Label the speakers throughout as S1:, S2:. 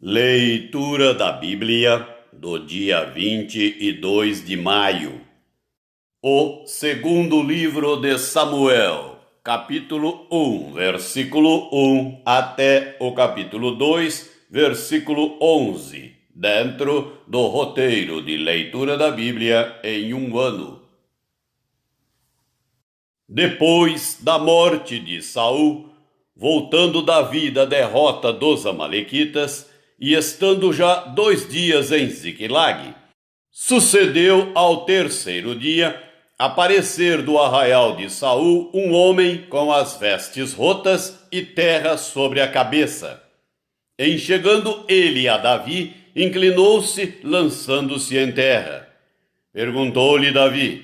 S1: Leitura da Bíblia do dia 22 de maio. O segundo livro de Samuel, capítulo 1, versículo 1 até o capítulo 2, versículo 11, dentro do roteiro de leitura da Bíblia em um ano. Depois da morte de Saul, voltando Davi da derrota dos amalequitas, e estando já 2 dias em Ziquilag, sucedeu ao terceiro dia aparecer do arraial de Saul um homem com as vestes rotas e terra sobre a cabeça. Em chegando ele a Davi, inclinou-se, lançando-se em terra. Perguntou-lhe Davi: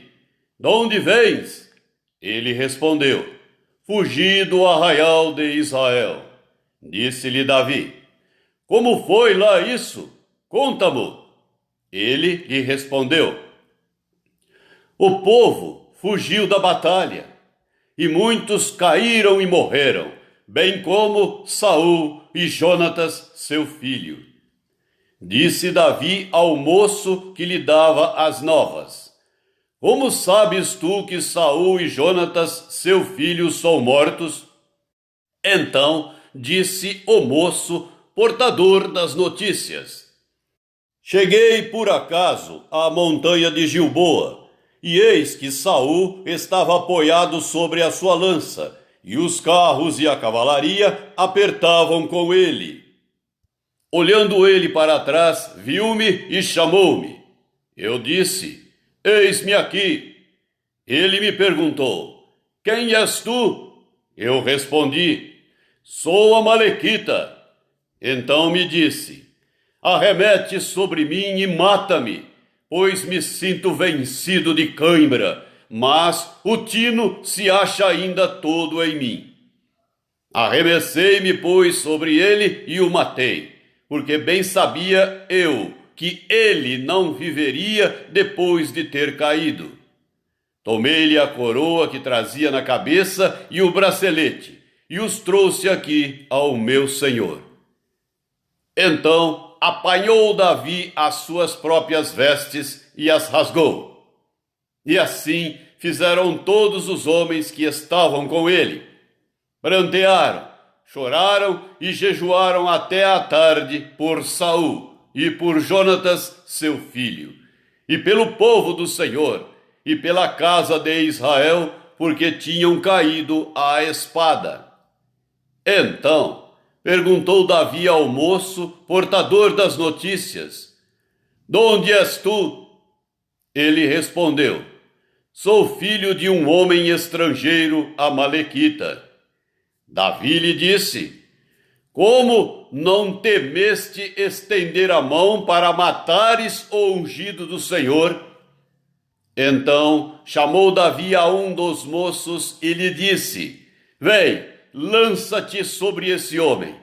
S1: "De onde vens?" Ele respondeu: "Fugi do arraial de Israel." Disse-lhe Davi: "Como foi lá isso? Conta-mo." Ele lhe respondeu: "O povo fugiu da batalha, e muitos caíram e morreram, bem como Saul e Jonatas, seu filho." Disse Davi ao moço que lhe dava as novas: "Como sabes tu que Saul e Jonatas, seu filho, são mortos?" Então disse o moço, portador das notícias: "Cheguei por acaso à montanha de Gilboa, e eis que Saul estava apoiado sobre a sua lança, e os carros e a cavalaria apertavam com ele. Olhando ele para trás, viu-me e chamou-me. Eu disse: Eis-me aqui. Ele me perguntou: Quem és tu? Eu respondi: Sou amalequita. Então me disse: Arremete sobre mim e mata-me, pois me sinto vencido de cãibra, mas o tino se acha ainda todo em mim. Arremessei-me, pois, sobre ele e o matei, porque bem sabia eu que ele não viveria depois de ter caído. Tomei-lhe a coroa que trazia na cabeça e o bracelete, e os trouxe aqui ao meu senhor." Então apanhou Davi as suas próprias vestes e as rasgou. E assim fizeram todos os homens que estavam com ele. Prantearam, choraram e jejuaram até a tarde por Saul e por Jonatas, seu filho, e pelo povo do Senhor, e pela casa de Israel, porque tinham caído à espada. Então perguntou Davi ao moço, portador das notícias: "De onde és tu?" Ele respondeu: "Sou filho de um homem estrangeiro amalequita." Davi lhe disse: "Como não temeste estender a mão para matares o ungido do Senhor?" Então chamou Davi a um dos moços e lhe disse: "Vem, lança-te sobre esse homem."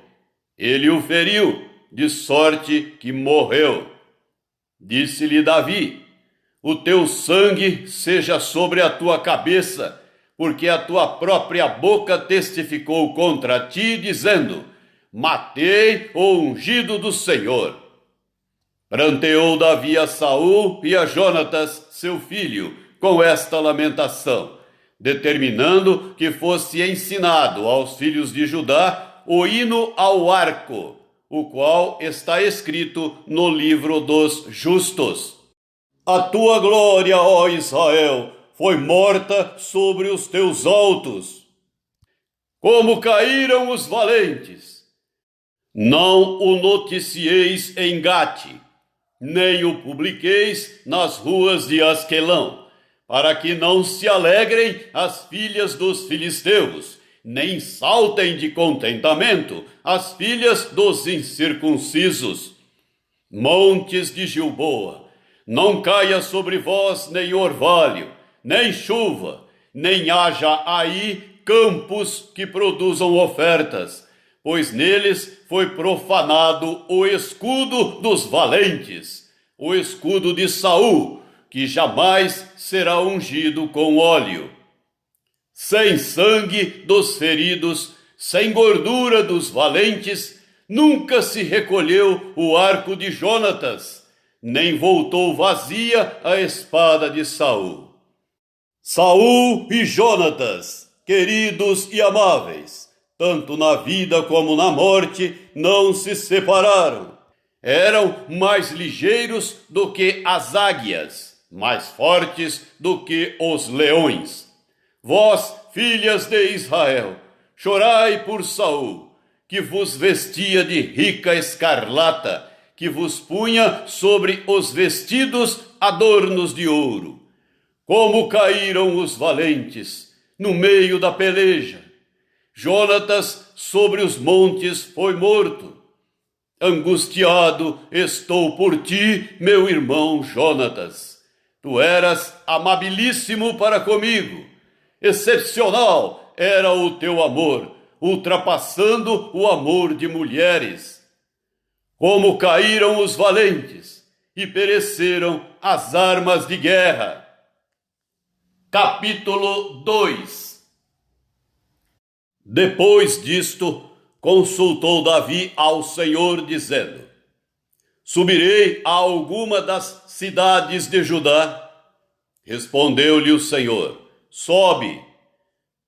S1: Ele o feriu, de sorte que morreu. Disse-lhe Davi: "O teu sangue seja sobre a tua cabeça, porque a tua própria boca testificou contra ti, dizendo: Matei o ungido do Senhor." Pranteou Davi a Saul e a Jonatas, seu filho, com esta lamentação, determinando que fosse ensinado aos filhos de Judá o hino ao arco, o qual está escrito no livro dos justos: "A tua glória, ó Israel, foi morta sobre os teus altos. Como caíram os valentes! Não o noticieis em Gate, nem o publiqueis nas ruas de Asquelão, para que não se alegrem as filhas dos filisteus, nem saltem de contentamento as filhas dos incircuncisos. Montes de Gilboa, não caia sobre vós nem orvalho, nem chuva, nem haja aí campos que produzam ofertas, pois neles foi profanado o escudo dos valentes, o escudo de Saul, que jamais será ungido com óleo. Sem sangue dos feridos, sem gordura dos valentes, nunca se recolheu o arco de Jonatas, nem voltou vazia a espada de Saul. Saul e Jonatas, queridos e amáveis, tanto na vida como na morte, não se separaram. Eram mais ligeiros do que as águias, mais fortes do que os leões. Vós, filhas de Israel, chorai por Saul, que vos vestia de rica escarlata, que vos punha sobre os vestidos adornos de ouro. Como caíram os valentes no meio da peleja. Jonatas sobre os montes foi morto. Angustiado estou por ti, meu irmão Jonatas. Tu eras amabilíssimo para comigo. Excepcional era o teu amor, ultrapassando o amor de mulheres. Como caíram os valentes e pereceram as armas de guerra. Capítulo 2. Depois disto, consultou Davi ao Senhor, dizendo: Subirei a alguma das cidades de Judá? Respondeu-lhe o Senhor: Sobe.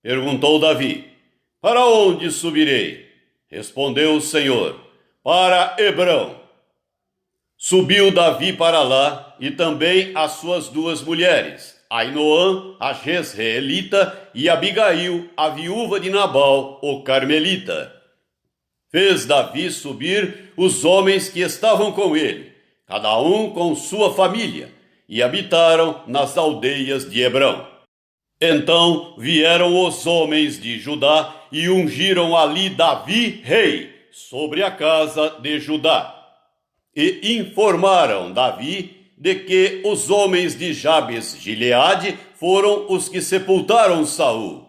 S1: Perguntou Davi: Para onde subirei? Respondeu o Senhor: Para Hebrão. Subiu Davi para lá, e também as suas duas mulheres, Ainoã, a Jezreelita, e Abigail, a viúva de Nabal, o Carmelita. Fez Davi subir os homens que estavam com ele, cada um com sua família, e habitaram nas aldeias de Hebrão. Então vieram os homens de Judá e ungiram ali Davi rei sobre a casa de Judá. E informaram Davi de que os homens de Jabes-Gileade foram os que sepultaram Saul.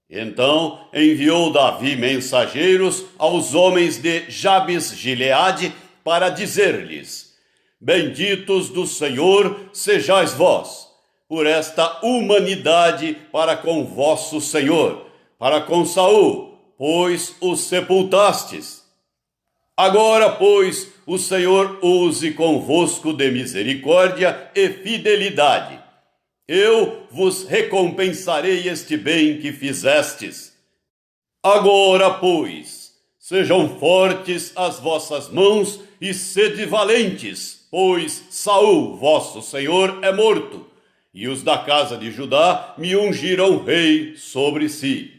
S1: Então enviou Davi mensageiros aos homens de Jabes-Gileade para dizer-lhes: Benditos do Senhor sejais vós, por esta humanidade para com vosso Senhor, para com Saul, pois o sepultastes. Agora, pois, o Senhor use convosco de misericórdia e fidelidade. Eu vos recompensarei este bem que fizestes. Agora, pois, sejam fortes as vossas mãos e sede valentes, pois Saul, vosso senhor, é morto, e os da casa de Judá me ungiram rei sobre si.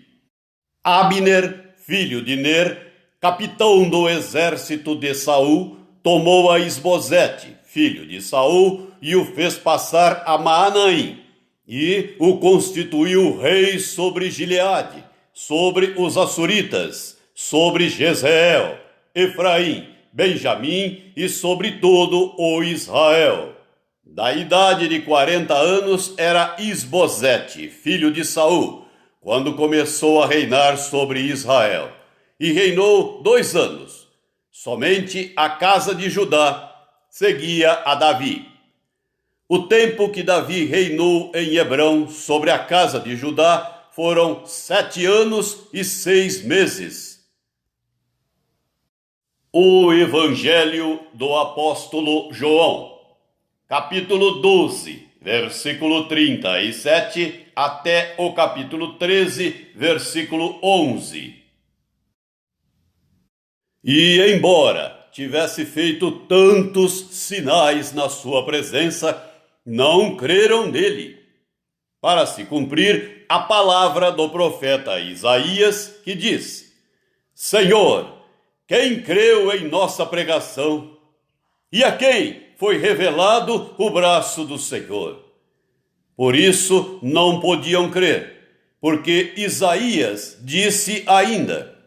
S1: Abner, filho de Ner, capitão do exército de Saul, tomou a Isbosete, filho de Saul, e o fez passar a Maanaim, e o constituiu rei sobre Gileade, sobre os Assuritas, sobre Jezreel, Efraim, Benjamim e sobre todo o Israel. Da idade de 40 anos era Isbosete, filho de Saul, quando começou a reinar sobre Israel, e reinou 2 anos. Somente a casa de Judá seguia a Davi. O tempo que Davi reinou em Hebrão sobre a casa de Judá foram 7 anos e 6 meses. O Evangelho do Apóstolo João, capítulo 12, versículo 37, até o capítulo 13, versículo 11. E embora tivesse feito tantos sinais na sua presença, não creram nele, para se cumprir a palavra do profeta Isaías, que diz: Senhor, quem creu em nossa pregação? E a quem foi revelado o braço do Senhor? Por isso não podiam crer, porque Isaías disse ainda: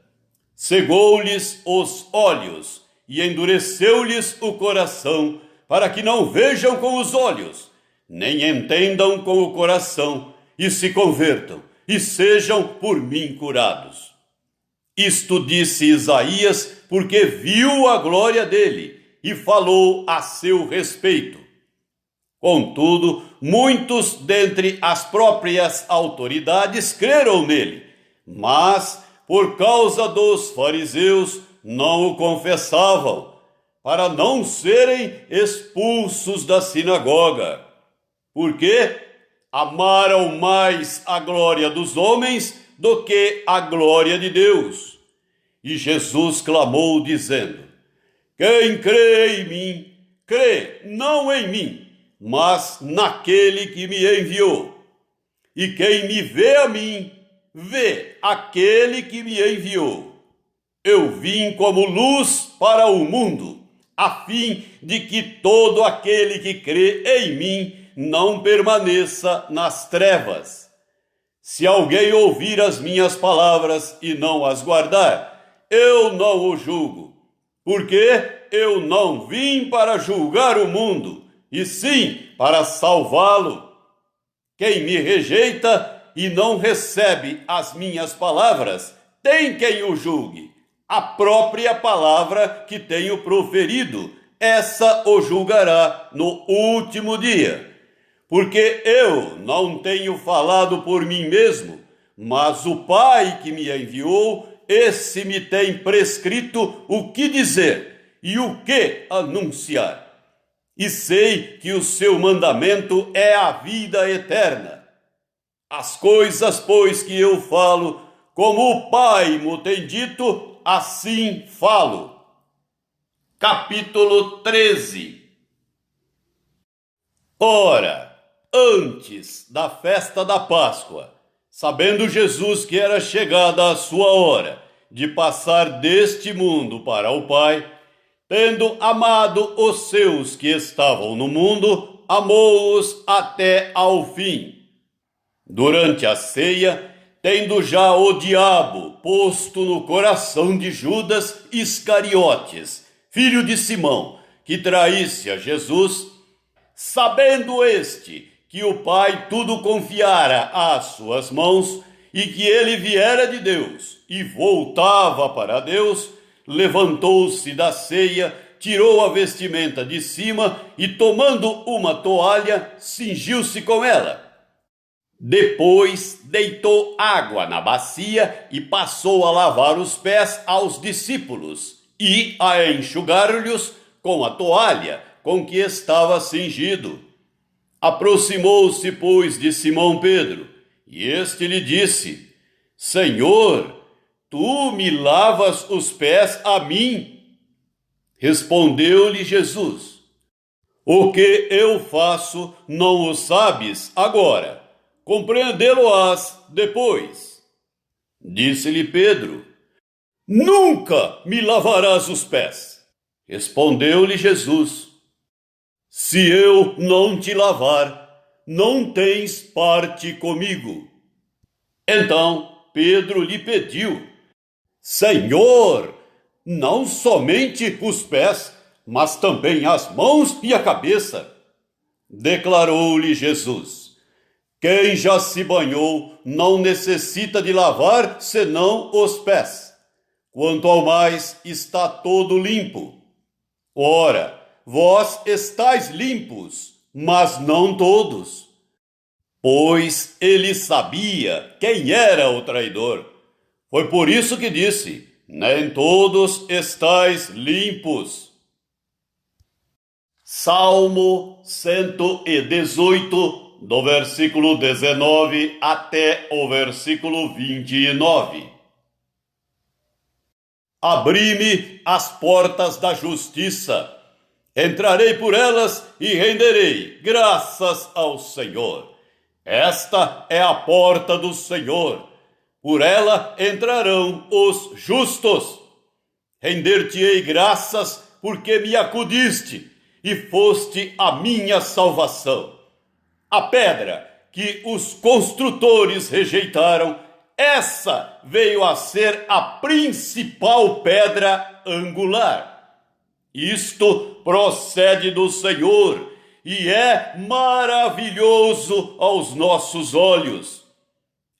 S1: cegou-lhes os olhos e endureceu-lhes o coração, para que não vejam com os olhos, nem entendam com o coração, e se convertam, e sejam por mim curados. Isto disse Isaías, porque viu a glória dele, e falou a seu respeito. Contudo, muitos dentre as próprias autoridades creram nele, mas, por causa dos fariseus, não o confessavam, para não serem expulsos da sinagoga, porque amaram mais a glória dos homens do que a glória de Deus. E Jesus clamou, dizendo: quem crê em mim, crê não em mim, mas naquele que me enviou. E quem me vê a mim, vê aquele que me enviou. Eu vim como luz para o mundo, a fim de que todo aquele que crê em mim não permaneça nas trevas. Se alguém ouvir as minhas palavras e não as guardar, eu não o julgo, porque eu não vim para julgar o mundo, e sim para salvá-lo. Quem me rejeita e não recebe as minhas palavras, tem quem o julgue. A própria palavra que tenho proferido, essa o julgará no último dia. Porque eu não tenho falado por mim mesmo, mas o Pai que me enviou, esse me tem prescrito o que dizer e o que anunciar. E sei que o seu mandamento é a vida eterna. As coisas, pois, que eu falo, como o Pai mo tem dito, assim falo. Capítulo 13. Ora, antes da festa da Páscoa, sabendo Jesus que era chegada a sua hora de passar deste mundo para o Pai, tendo amado os seus que estavam no mundo, amou-os até ao fim. Durante a ceia, tendo já o diabo posto no coração de Judas Iscariotes, filho de Simão, que traísse a Jesus, sabendo este que o Pai tudo confiara às suas mãos e que ele viera de Deus e voltava para Deus, levantou-se da ceia, tirou a vestimenta de cima e, tomando uma toalha, cingiu-se com ela. Depois deitou água na bacia e passou a lavar os pés aos discípulos e a enxugar-lhes com a toalha com que estava cingido. Aproximou-se, pois, de Simão Pedro, e este lhe disse: Senhor, tu me lavas os pés a mim? Respondeu-lhe Jesus: o que eu faço não o sabes agora, compreendê-lo-ás depois. Disse-lhe Pedro: nunca me lavarás os pés. Respondeu-lhe Jesus: se eu não te lavar, não tens parte comigo. Então Pedro lhe pediu: Senhor, não somente os pés, mas também as mãos e a cabeça. Declarou-lhe Jesus: quem já se banhou não necessita de lavar senão os pés. Quanto ao mais, está todo limpo. Ora, vós estáis limpos, mas não todos. Pois ele sabia quem era o traidor. Foi por isso que disse: nem todos estáis limpos. Salmo 118, do versículo 19 até o versículo 29. Abri-me as portas da justiça. Entrarei por elas e renderei graças ao Senhor. Esta é a porta do Senhor. Por ela entrarão os justos. Render-te-ei graças porque me acudiste e foste a minha salvação. A pedra que os construtores rejeitaram, essa veio a ser a principal pedra angular. Isto procede do Senhor e é maravilhoso aos nossos olhos.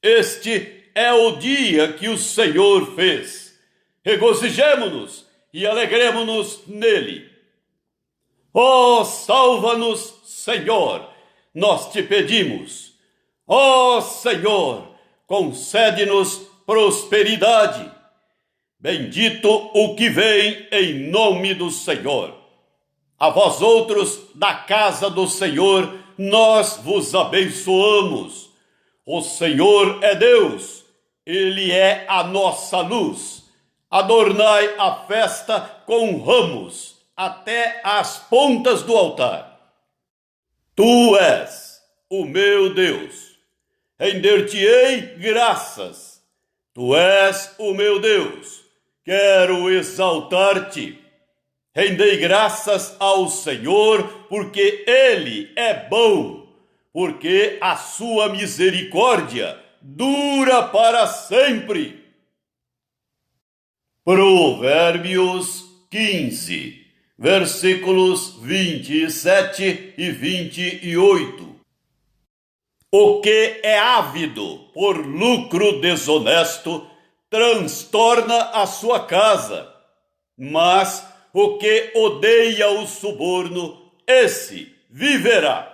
S1: Este é o dia que o Senhor fez. Regozijemo-nos e alegremo-nos nele. Ó, salva-nos, Senhor, nós te pedimos. Ó, Senhor, concede-nos prosperidade. Bendito o que vem em nome do Senhor. A vós outros da casa do Senhor, nós vos abençoamos. O Senhor é Deus, Ele é a nossa luz. Adornai a festa com ramos até as pontas do altar. Tu és o meu Deus, render-te-ei graças. Tu és o meu Deus, quero exaltar-te. Rendei graças ao Senhor, porque Ele é bom, porque a sua misericórdia dura para sempre. Provérbios 15, versículos 27 e 28. O que é ávido por lucro desonesto transtorna a sua casa, mas o que odeia o suborno, esse viverá.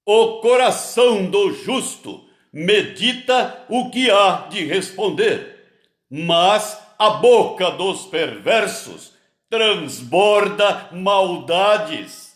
S1: O coração do justo medita o que há de responder, mas a boca dos perversos transborda maldades.